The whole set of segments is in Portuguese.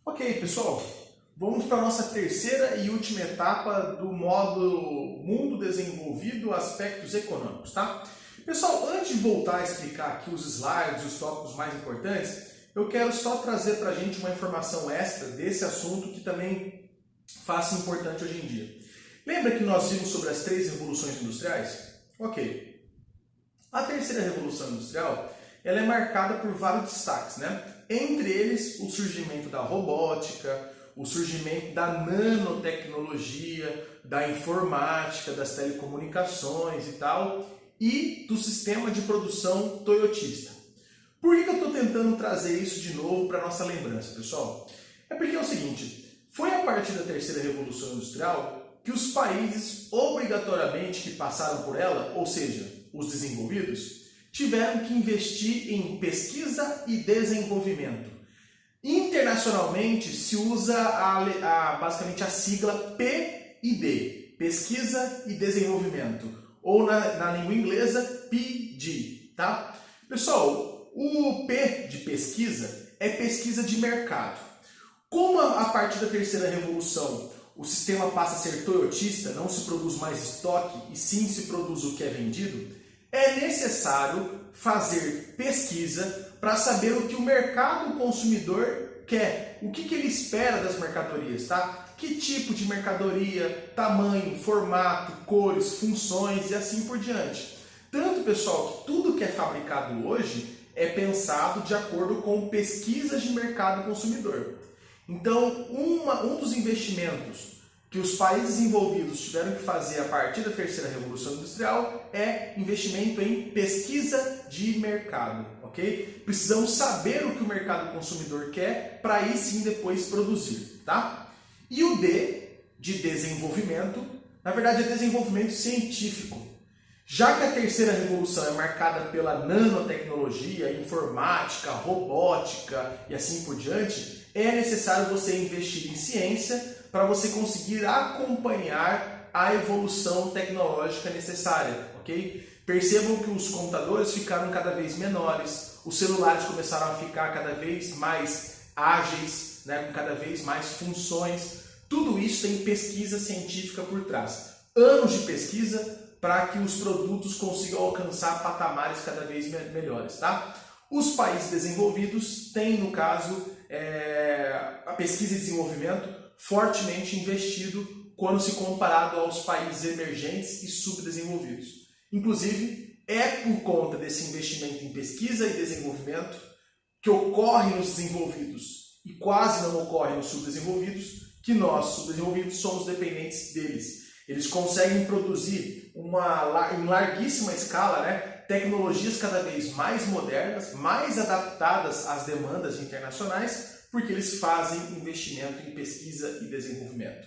Ok, pessoal, vamos para a nossa terceira e última etapa do módulo Mundo Desenvolvido, Aspectos Econômicos, tá? Pessoal, antes de voltar a explicar aqui os slides, os tópicos mais importantes, eu quero só trazer para a gente uma informação extra desse assunto que também faz importante hoje em dia. Lembra que nós vimos sobre as três revoluções industriais? Ok. A terceira revolução industrial, ela é marcada por vários destaques, né? Entre eles, o surgimento da robótica, o surgimento da nanotecnologia, da informática, das telecomunicações e tal, e do sistema de produção toyotista. Por que eu estou tentando trazer isso de novo para a nossa lembrança, pessoal? É porque é o seguinte, foi a partir da terceira revolução industrial que os países obrigatoriamente que passaram por ela, ou seja, os desenvolvidos, tiveram que investir em pesquisa e desenvolvimento. Internacionalmente se usa basicamente a sigla P&D, Pesquisa e Desenvolvimento, ou na língua inglesa PD, tá? Pessoal, o P de pesquisa é pesquisa de mercado. Como a partir da terceira revolução o sistema passa a ser toyotista, não se produz mais estoque e sim se produz o que é vendido, é necessário fazer pesquisa para saber o que o mercado consumidor quer, o que ele espera das mercadorias, tá? Que tipo de mercadoria, tamanho, formato, cores, funções e assim por diante. Tanto, pessoal, que tudo que é fabricado hoje é pensado de acordo com pesquisas de mercado consumidor. Então, um dos investimentos que os países envolvidos tiveram que fazer a partir da terceira revolução industrial é investimento em pesquisa de mercado, ok? Precisamos saber o que o mercado consumidor quer para aí sim depois produzir, tá? E o D de desenvolvimento, na verdade é desenvolvimento científico. Já que a terceira revolução é marcada pela nanotecnologia, informática, robótica e assim por diante, é necessário você investir em ciência para você conseguir acompanhar a evolução tecnológica necessária, ok? Percebam que os computadores ficaram cada vez menores, os celulares começaram a ficar cada vez mais ágeis, né, com cada vez mais funções. Tudo isso tem pesquisa científica por trás. Anos de pesquisa para que os produtos consigam alcançar patamares cada vez melhores, tá? Os países desenvolvidos têm, no caso, a pesquisa e desenvolvimento fortemente investido quando se comparado aos países emergentes e subdesenvolvidos. Inclusive, é por conta desse investimento em pesquisa e desenvolvimento que ocorre nos desenvolvidos e quase não ocorre nos subdesenvolvidos, que nós, subdesenvolvidos, somos dependentes deles. Eles conseguem produzir em larguíssima escala, né, tecnologias cada vez mais modernas, mais adaptadas às demandas internacionais, porque eles fazem investimento em pesquisa e desenvolvimento.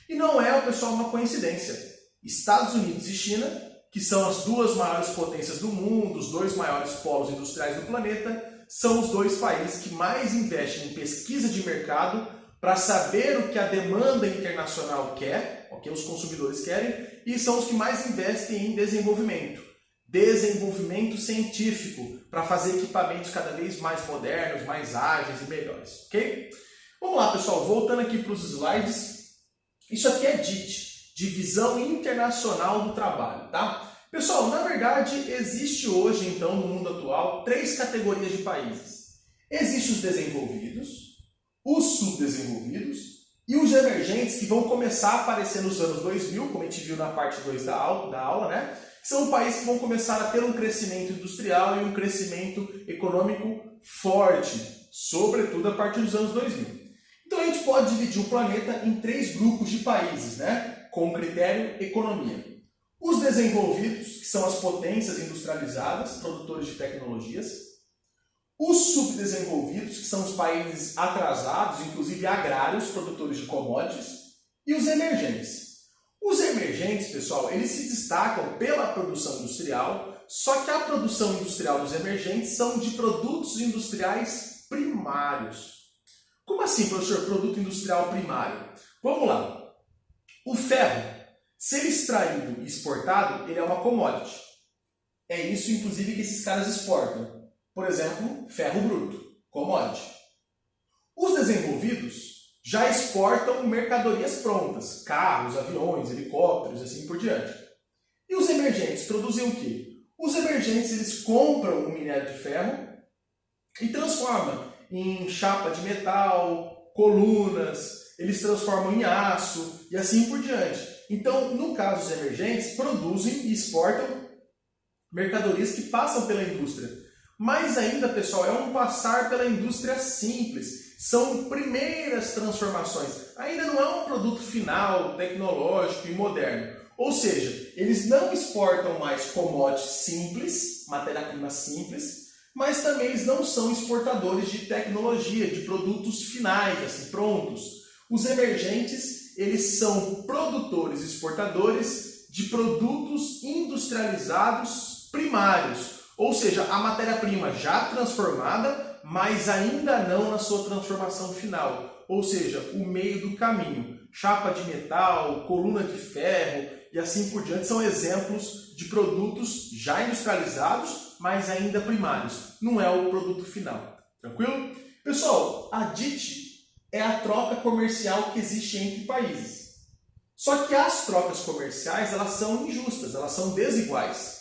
E não é, pessoal, uma coincidência. Estados Unidos e China, que são as duas maiores potências do mundo, os dois maiores polos industriais do planeta, são os dois países que mais investem em pesquisa de mercado para saber o que a demanda internacional quer, o que os consumidores querem, e são os que mais investem em desenvolvimento científico, para fazer equipamentos cada vez mais modernos, mais ágeis e melhores, ok? Vamos lá, pessoal, voltando aqui para os slides. Isso aqui é DIT, Divisão Internacional do Trabalho, tá? Pessoal, na verdade, existe hoje, então, no mundo atual, três categorias de países. Existem os desenvolvidos, os subdesenvolvidos e os emergentes, que vão começar a aparecer nos anos 2000, como a gente viu na parte 2 da aula, né? São países que vão começar a ter um crescimento industrial e um crescimento econômico forte, sobretudo a partir dos anos 2000. Então a gente pode dividir o planeta em três grupos de países, né? Com o critério economia. Os desenvolvidos, que são as potências industrializadas, produtores de tecnologias. Os subdesenvolvidos, que são os países atrasados, inclusive agrários, produtores de commodities. E os emergentes. Os emergentes, pessoal, eles se destacam pela produção industrial, só que a produção industrial dos emergentes são de produtos industriais primários. Como assim, professor, produto industrial primário? Vamos lá. O ferro, ser extraído e exportado, ele é uma commodity. É isso, inclusive, que esses caras exportam. Por exemplo, ferro bruto, commodity. Os subdesenvolvidos já exportam mercadorias prontas, carros, aviões, helicópteros e assim por diante. E os emergentes produzem o quê? Os emergentes eles compram o minério de ferro e transformam em chapa de metal, colunas, eles transformam em aço e assim por diante. Então, no caso dos emergentes, produzem e exportam mercadorias que passam pela indústria. Mas ainda, pessoal, é um passar pela indústria simples. São primeiras transformações. Ainda não é um produto final, tecnológico e moderno. Ou seja, eles não exportam mais commodities simples, matéria-prima simples, mas também eles não são exportadores de tecnologia, de produtos finais, assim, prontos. Os emergentes, eles são produtores e exportadores de produtos industrializados primários, ou seja, a matéria-prima já transformada, mas ainda não na sua transformação final, ou seja, o meio do caminho. Chapa de metal, coluna de ferro e assim por diante são exemplos de produtos já industrializados, mas ainda primários. Não é o produto final. Tranquilo? Pessoal, a DIT é a troca comercial que existe entre países. Só que as trocas comerciais elas são injustas, elas são desiguais.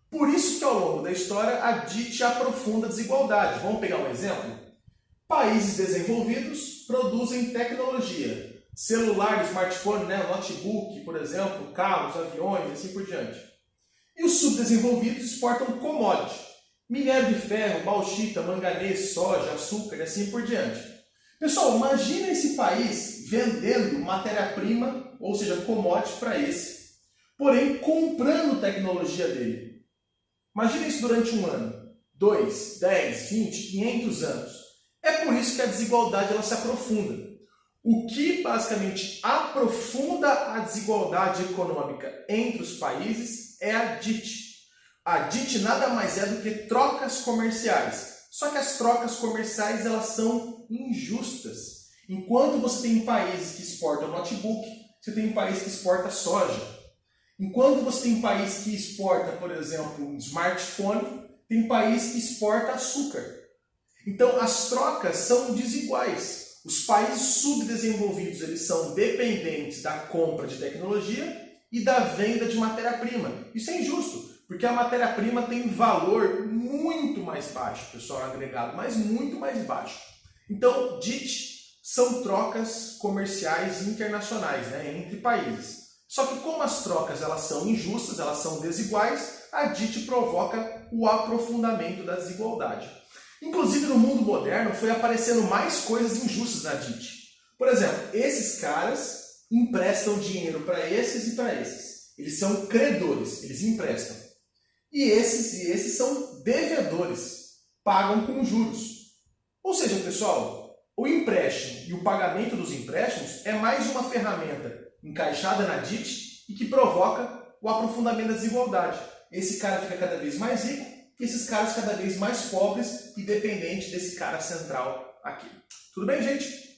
Por isso que ao longo da história a DIT aprofunda a desigualdade. Vamos pegar um exemplo? Países desenvolvidos produzem tecnologia. Celular, smartphone, notebook, por exemplo, carros, aviões e assim por diante. E os subdesenvolvidos exportam commodity. Minério de ferro, bauxita, manganês, soja, açúcar e assim por diante. Pessoal, imagina esse país vendendo matéria-prima, ou seja, commodity para esse, porém comprando tecnologia dele. Imagina isso durante um ano, 2, 10, 20, 500 anos. É por isso que a desigualdade ela se aprofunda. O que basicamente aprofunda a desigualdade econômica entre os países é a DIT. A DIT nada mais é do que trocas comerciais. Só que as trocas comerciais elas são injustas. Enquanto você tem países que exportam notebook, você tem um país que exporta soja. Enquanto você tem um país que exporta, por exemplo, um smartphone, tem país que exporta açúcar. Então as trocas são desiguais. Os países subdesenvolvidos eles são dependentes da compra de tecnologia e da venda de matéria-prima. Isso é injusto, porque a matéria-prima tem valor muito mais baixo, pessoal, agregado, mas muito mais baixo. Então, DIT são trocas comerciais internacionais, entre países. Só que como as trocas elas são injustas, elas são desiguais, a DIT provoca o aprofundamento da desigualdade. Inclusive no mundo moderno foi aparecendo mais coisas injustas na DIT. Por exemplo, esses caras emprestam dinheiro para esses e para esses. Eles são credores, eles emprestam. E esses são devedores, pagam com juros. Ou seja, pessoal, o empréstimo e o pagamento dos empréstimos é mais uma ferramenta encaixada na DIT e que provoca o aprofundamento da desigualdade. Esse cara fica cada vez mais rico, e esses caras cada vez mais pobres e dependentes desse cara central aqui. Tudo bem, gente?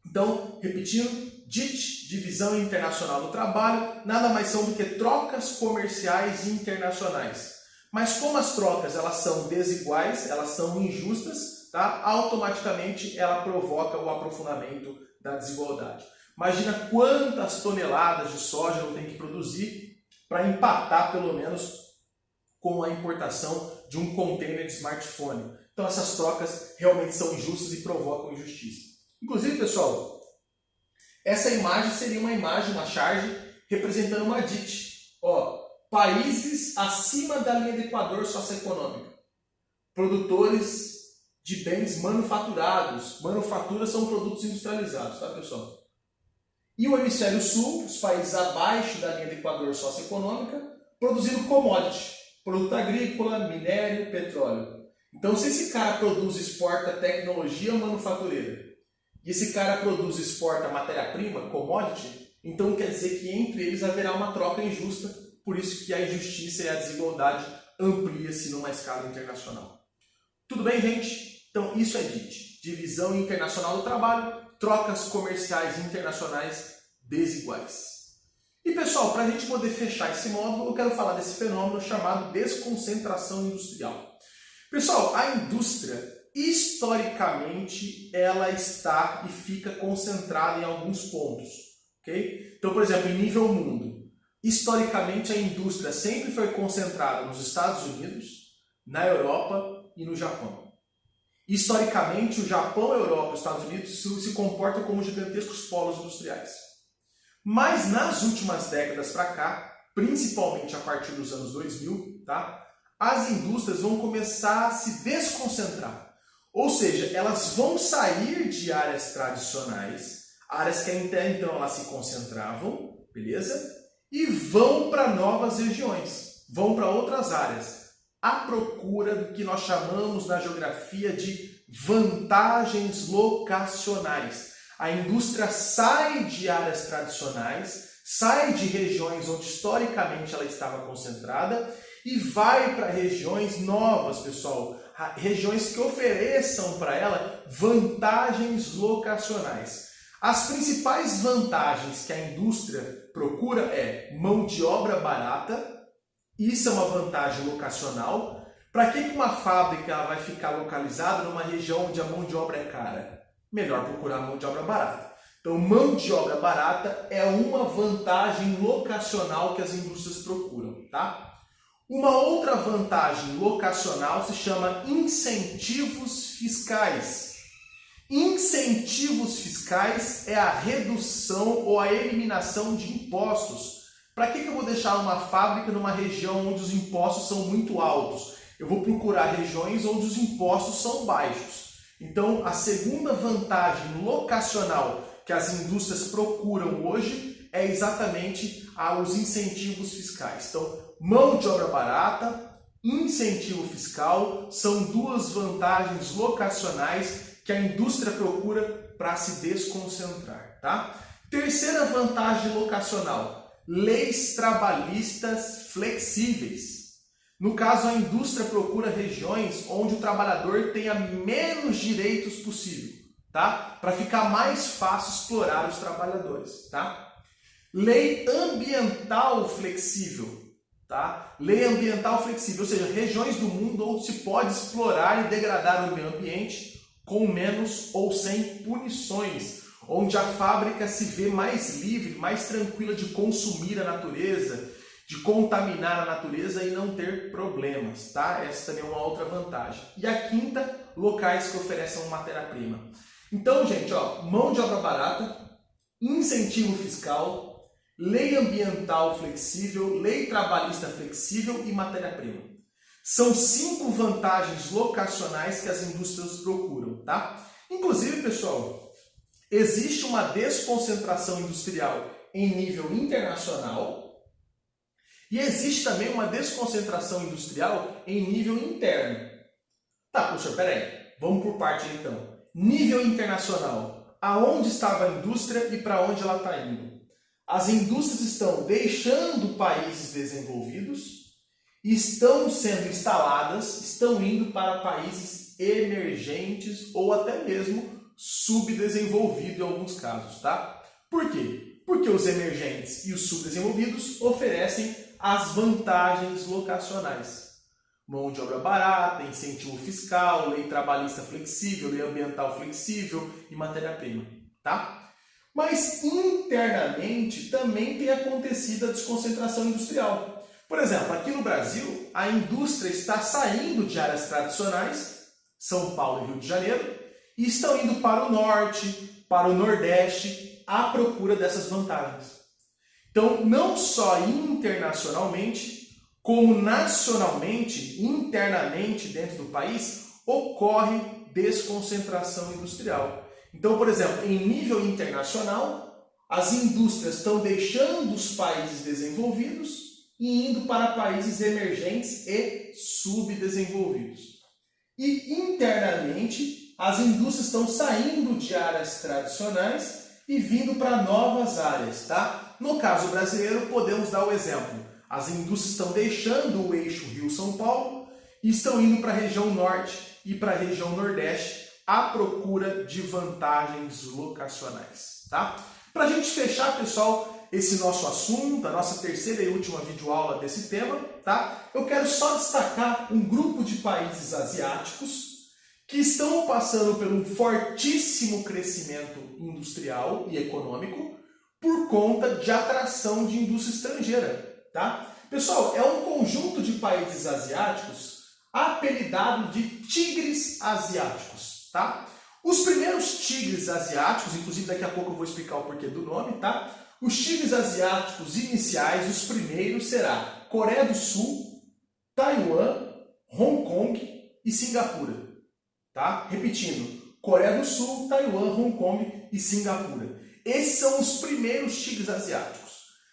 Então, repetindo, DIT, Divisão Internacional do Trabalho, nada mais são do que trocas comerciais internacionais. Mas como as trocas elas são desiguais, elas são injustas, tá? Automaticamente ela provoca o aprofundamento da desigualdade. Imagina quantas toneladas de soja não tem que produzir para empatar pelo menos com a importação de um container de smartphone. Então essas trocas realmente são injustas e provocam injustiça. Inclusive, pessoal, essa imagem seria uma imagem, uma charge, representando uma DIT. Países acima da linha do Equador socioeconômica. Produtores de bens manufaturados. Manufaturas são produtos industrializados, tá, pessoal? E o hemisfério sul, os países abaixo da linha do Equador socioeconômica, produzindo commodity. Produto agrícola, minério, petróleo. Então, se esse cara produz e exporta tecnologia manufatureira, e esse cara produz e exporta matéria-prima, commodity, então quer dizer que entre eles haverá uma troca injusta, por isso que a injustiça e a desigualdade amplia-se numa escala internacional. Tudo bem, gente? Então, isso é DIT, Divisão Internacional do Trabalho, trocas comerciais internacionais desiguais. E pessoal, para a gente poder fechar esse módulo, eu quero falar desse fenômeno chamado desconcentração industrial. Pessoal, a indústria historicamente ela está e fica concentrada em alguns pontos, ok? Então, por exemplo, em nível mundo, historicamente a indústria sempre foi concentrada nos Estados Unidos, na Europa e no Japão. Historicamente, o Japão, a Europa e os Estados Unidos se comportam como gigantescos polos industriais. Mas nas últimas décadas para cá, principalmente a partir dos anos 2000, tá? As indústrias vão começar a se desconcentrar. Ou seja, elas vão sair de áreas tradicionais, áreas que até então elas se concentravam, beleza? E vão para novas regiões, vão para outras áreas, à procura do que nós chamamos na geografia de vantagens locacionais. A indústria sai de áreas tradicionais, sai de regiões onde historicamente ela estava concentrada e vai para regiões novas, pessoal, regiões que ofereçam para ela vantagens locacionais. As principais vantagens que a indústria procura é mão de obra barata, isso é uma vantagem locacional. Para que uma fábrica vai ficar localizada numa região onde a mão de obra é cara? Melhor procurar mão de obra barata. Então, mão de obra barata é uma vantagem locacional que as indústrias procuram, tá? Uma outra vantagem locacional se chama incentivos fiscais. Incentivos fiscais é a redução ou a eliminação de impostos. Para que eu vou deixar uma fábrica numa região onde os impostos são muito altos? Eu vou procurar regiões onde os impostos são baixos. Então, a segunda vantagem locacional que as indústrias procuram hoje é exatamente os incentivos fiscais. Então, mão de obra barata, incentivo fiscal são duas vantagens locacionais que a indústria procura para se desconcentrar, tá? Terceira vantagem locacional, leis trabalhistas flexíveis. No caso, a indústria procura regiões onde o trabalhador tenha menos direitos possível, tá? Para ficar mais fácil explorar os trabalhadores, tá? Lei ambiental flexível, tá? Lei ambiental flexível, ou seja, regiões do mundo onde se pode explorar e degradar o meio ambiente com menos ou sem punições, onde a fábrica se vê mais livre, mais tranquila de consumir a natureza, de contaminar a natureza e não ter problemas, tá? Essa também é uma outra vantagem. E a quinta, locais que ofereçam matéria-prima. Então, gente, ó, mão de obra barata, incentivo fiscal, lei ambiental flexível, lei trabalhista flexível e matéria-prima. São 5 vantagens locacionais que as indústrias procuram, tá? Inclusive, pessoal, existe uma desconcentração industrial em nível internacional e existe também uma desconcentração industrial em nível interno. Tá, professor, peraí, vamos por parte então. Nível internacional, aonde estava a indústria e para onde ela está indo? As indústrias estão deixando países desenvolvidos, estão sendo instaladas, estão indo para países emergentes ou até mesmo subdesenvolvidos em alguns casos, tá? Por quê? Porque os emergentes e os subdesenvolvidos oferecem as vantagens locacionais. Mão de obra barata, incentivo fiscal, lei trabalhista flexível, lei ambiental flexível e matéria-prima, tá? Mas internamente também tem acontecido a desconcentração industrial. Por exemplo, aqui no Brasil, a indústria está saindo de áreas tradicionais, São Paulo e Rio de Janeiro, e estão indo para o norte, para o nordeste, à procura dessas vantagens. Então, não só internacionalmente, como nacionalmente, internamente dentro do país, ocorre desconcentração industrial. Então, por exemplo, em nível internacional, as indústrias estão deixando os países desenvolvidos e indo para países emergentes e subdesenvolvidos. E internamente, as indústrias estão saindo de áreas tradicionais e vindo para novas áreas, tá? No caso brasileiro, podemos dar o exemplo. As indústrias estão deixando o eixo Rio-São Paulo e estão indo para a região norte e para a região nordeste à procura de vantagens locacionais, tá? Para a gente fechar, pessoal, esse nosso assunto, a nossa terceira e última videoaula desse tema, tá? Eu quero só destacar um grupo de países asiáticos que estão passando por um fortíssimo crescimento industrial e econômico por conta de atração de indústria estrangeira, tá? Pessoal, é um conjunto de países asiáticos apelidado de tigres asiáticos, tá? Os primeiros tigres asiáticos, inclusive daqui a pouco eu vou explicar o porquê do nome, tá? Os tigres asiáticos iniciais, os primeiros será Coreia do Sul, Taiwan, Hong Kong e Singapura, tá? Repetindo, Coreia do Sul, Taiwan, Hong Kong e Singapura. Esses são os primeiros tigres asiáticos.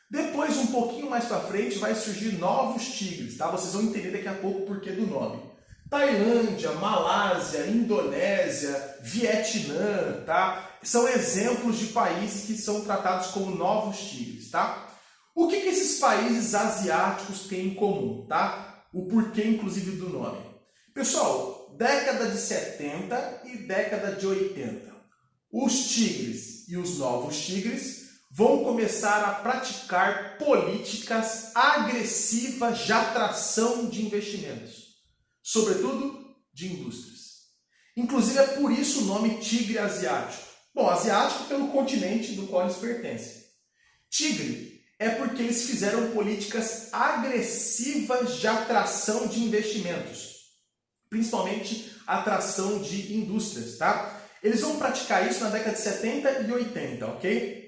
Depois, um pouquinho mais para frente, vai surgir novos tigres, tá? Vocês vão entender daqui a pouco o porquê do nome. Tailândia, Malásia, Indonésia, Vietnã, tá? São exemplos de países que são tratados como novos tigres, tá? O que esses países asiáticos têm em comum, tá? O porquê, inclusive, do nome. Pessoal, década de 70 e década de 80. Os tigres e os novos tigres vão começar a praticar políticas agressivas de atração de investimentos, sobretudo de indústrias. Inclusive é por isso o nome tigre asiático. Bom, asiático pelo continente do qual eles pertencem. Tigre é porque eles fizeram políticas agressivas de atração de investimentos, principalmente atração de indústrias, tá? Eles vão praticar isso na década de 70 e 80, ok?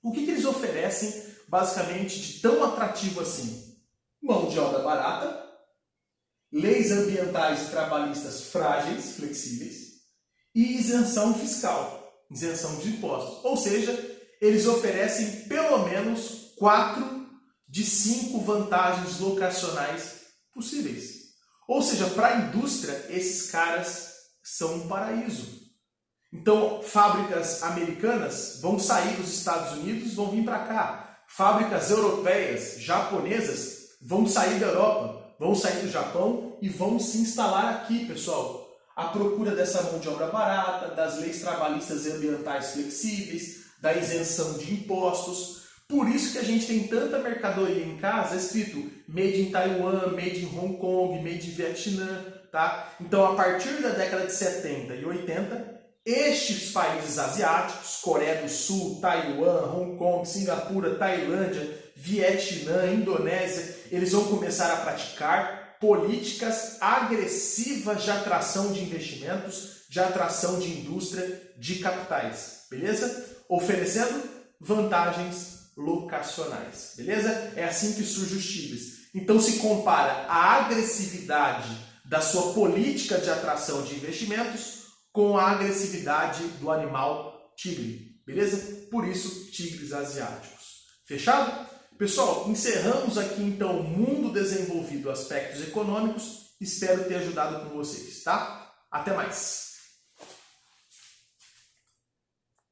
O que eles oferecem, basicamente, de tão atrativo assim? Mão de obra barata, leis ambientais e trabalhistas frágeis, flexíveis, e isenção fiscal, isenção de impostos. Ou seja, eles oferecem pelo menos 4 de 5 vantagens locacionais possíveis. Ou seja, para a indústria, esses caras são um paraíso. Então, fábricas americanas vão sair dos Estados Unidos, vão vir para cá. Fábricas europeias, japonesas, vão sair da Europa, vão sair do Japão e vão se instalar aqui, pessoal. À procura dessa mão de obra barata, das leis trabalhistas e ambientais flexíveis, da isenção de impostos. Por isso que a gente tem tanta mercadoria em casa escrito Made in Taiwan, Made in Hong Kong, Made in Vietnã, tá? Então, a partir da década de 70 e 80, estes países asiáticos, Coreia do Sul, Taiwan, Hong Kong, Singapura, Tailândia, Vietnã, Indonésia, eles vão começar a praticar políticas agressivas de atração de investimentos, de atração de indústria, de capitais, beleza? Oferecendo vantagens locacionais, beleza? É assim que surgem os tigres. Então se compara a agressividade da sua política de atração de investimentos com a agressividade do animal tigre, beleza? Por isso, tigres asiáticos. Fechado? Pessoal, encerramos aqui então o mundo desenvolvido, aspectos econômicos. Espero ter ajudado com vocês, tá? Até mais!